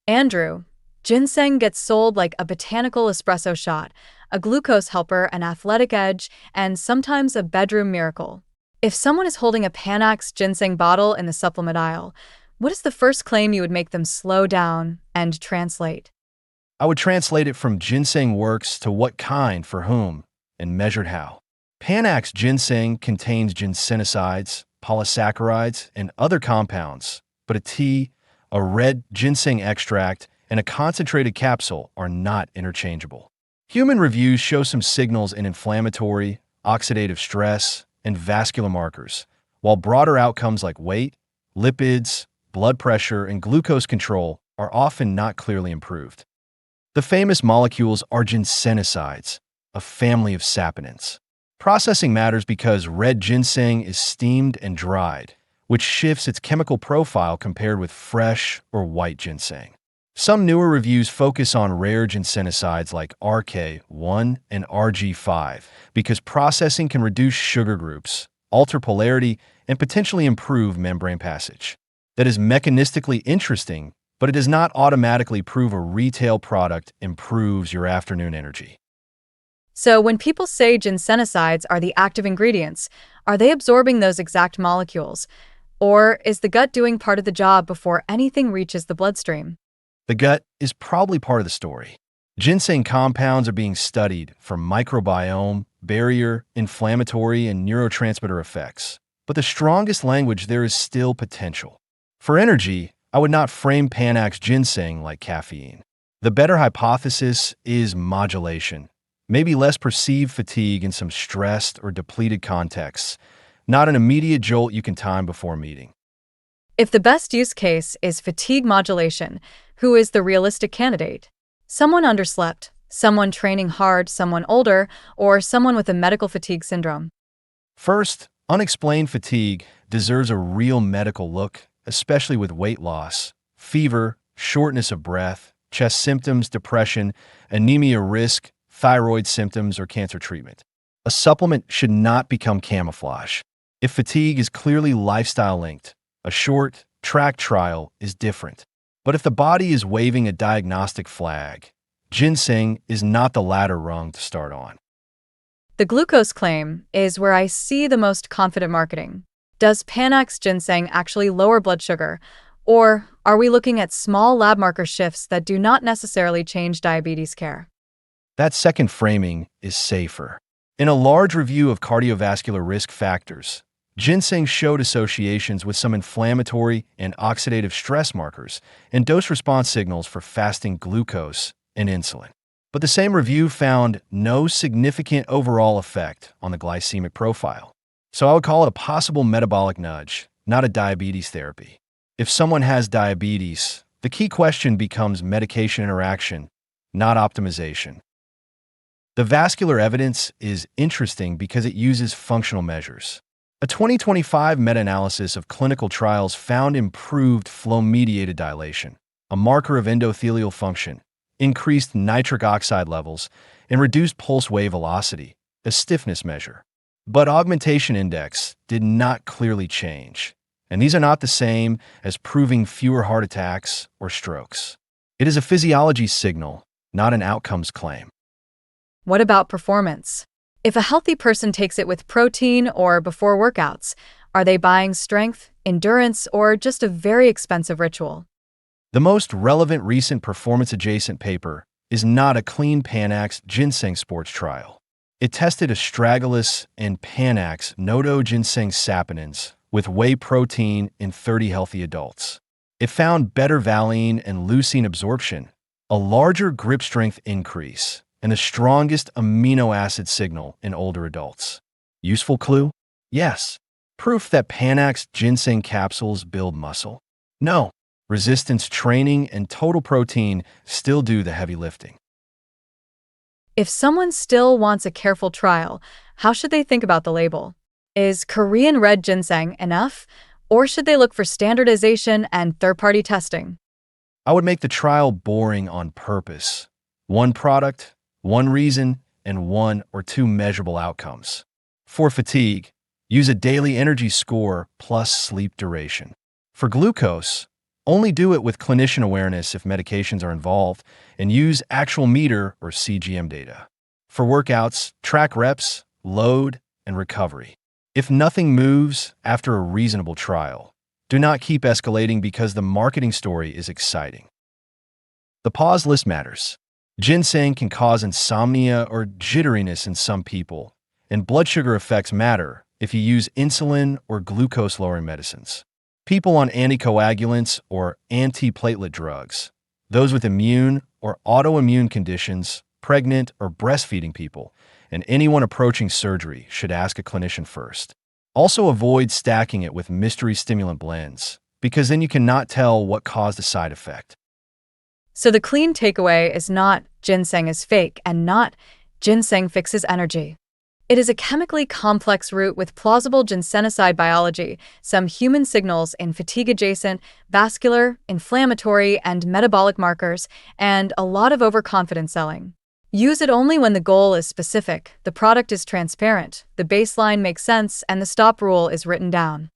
Andrew, ginseng gets sold like a botanical espresso shot, a glucose helper, an athletic edge, and sometimes a bedroom miracle. If someone is holding a Panax ginseng bottle in the supplement aisle, what is the first claim you would make them slow down and translate? I would translate it from ginseng works to what kind for whom and measured how. Panax ginseng contains ginsenosides, polysaccharides, and other compounds, but a tea, a red ginseng extract, and a concentrated capsule are not interchangeable. Human reviews show some signals in inflammatory, oxidative stress, and vascular markers, while broader outcomes like weight, lipids, blood pressure, and glucose control are often not clearly improved. The famous molecules are ginsenosides, a family of saponins. Processing matters because red ginseng is steamed and dried, which shifts its chemical profile compared with fresh or white ginseng. Some newer reviews focus on rare ginsenosides like RK1 and RG5 because processing can reduce sugar groups, alter polarity, and potentially improve membrane passage. That is mechanistically interesting, but it does not automatically prove a retail product improves your afternoon energy. So, when people say ginsenosides are the active ingredients, are they absorbing those exact molecules? Or is the gut doing part of the job before anything reaches the bloodstream? The gut is probably part of the story. Ginseng compounds are being studied for microbiome, barrier, inflammatory, and neurotransmitter effects. But the strongest language there is still potential. For energy, I would not frame Panax ginseng like caffeine. The better hypothesis is modulation. Maybe less perceived fatigue in some stressed or depleted contexts, not an immediate jolt you can time before a meeting. If the best use case is fatigue modulation, who is the realistic candidate? Someone underslept, someone training hard, someone older, or someone with a medical fatigue syndrome? First, unexplained fatigue deserves a real medical look, especially with weight loss, fever, shortness of breath, chest symptoms, depression, anemia risk, thyroid symptoms, or cancer treatment. A supplement should not become camouflage. If fatigue is clearly lifestyle-linked, a short, track trial is different. But if the body is waving a diagnostic flag, ginseng is not the ladder rung to start on. The glucose claim is where I see the most confident marketing. Does Panax ginseng actually lower blood sugar? Or are we looking at small lab marker shifts that do not necessarily change diabetes care? That second framing is safer. In a large review of cardiovascular risk factors, ginseng showed associations with some inflammatory and oxidative stress markers and dose-response signals for fasting glucose and insulin. But the same review found no significant overall effect on the glycemic profile. So I would call it a possible metabolic nudge, not a diabetes therapy. If someone has diabetes, the key question becomes medication interaction, not optimization. The vascular evidence is interesting because it uses functional measures. A 2025 meta-analysis of clinical trials found improved flow-mediated dilation, a marker of endothelial function, increased nitric oxide levels, and reduced pulse wave velocity, a stiffness measure. But augmentation index did not clearly change, and these are not the same as proving fewer heart attacks or strokes. It is a physiology signal, not an outcomes claim. What about performance? If a healthy person takes it with protein or before workouts, are they buying strength, endurance, or just a very expensive ritual? The most relevant recent performance-adjacent paper is not a clean Panax ginseng sports trial. It tested astragalus and Panax nodo ginseng saponins with whey protein in 30 healthy adults. It found better valine and leucine absorption, a larger grip strength increase, and the strongest amino acid signal in older adults. Useful clue? Yes. Proof that Panax ginseng capsules build muscle? No. Resistance training and total protein still do the heavy lifting. If someone still wants a careful trial, how should they think about the label? Is Korean red ginseng enough, or should they look for standardization and third-party testing? I would make the trial boring on purpose. One product, one reason, and one or two measurable outcomes. For fatigue, use a daily energy score plus sleep duration. For glucose, Only do it with clinician awareness if medications are involved, and use actual meter or CGM data. For workouts, track reps, load, and recovery. If nothing moves after a reasonable trial, do not keep escalating because the marketing story is exciting. The pause list matters. Ginseng can cause insomnia or jitteriness in some people, and blood sugar effects matter if you use insulin or glucose-lowering medicines. People on anticoagulants or antiplatelet drugs, those with immune or autoimmune conditions, pregnant or breastfeeding people, and anyone approaching surgery should ask a clinician first. Also avoid stacking it with mystery stimulant blends, because then you cannot tell what caused a side effect. So the clean takeaway is not ginseng is fake and not ginseng fixes energy. It is a chemically complex root with plausible ginsenoside biology, some human signals in fatigue-adjacent, vascular, inflammatory, and metabolic markers, and a lot of overconfident selling. Use it only when the goal is specific, the product is transparent, the baseline makes sense, and the stop rule is written down.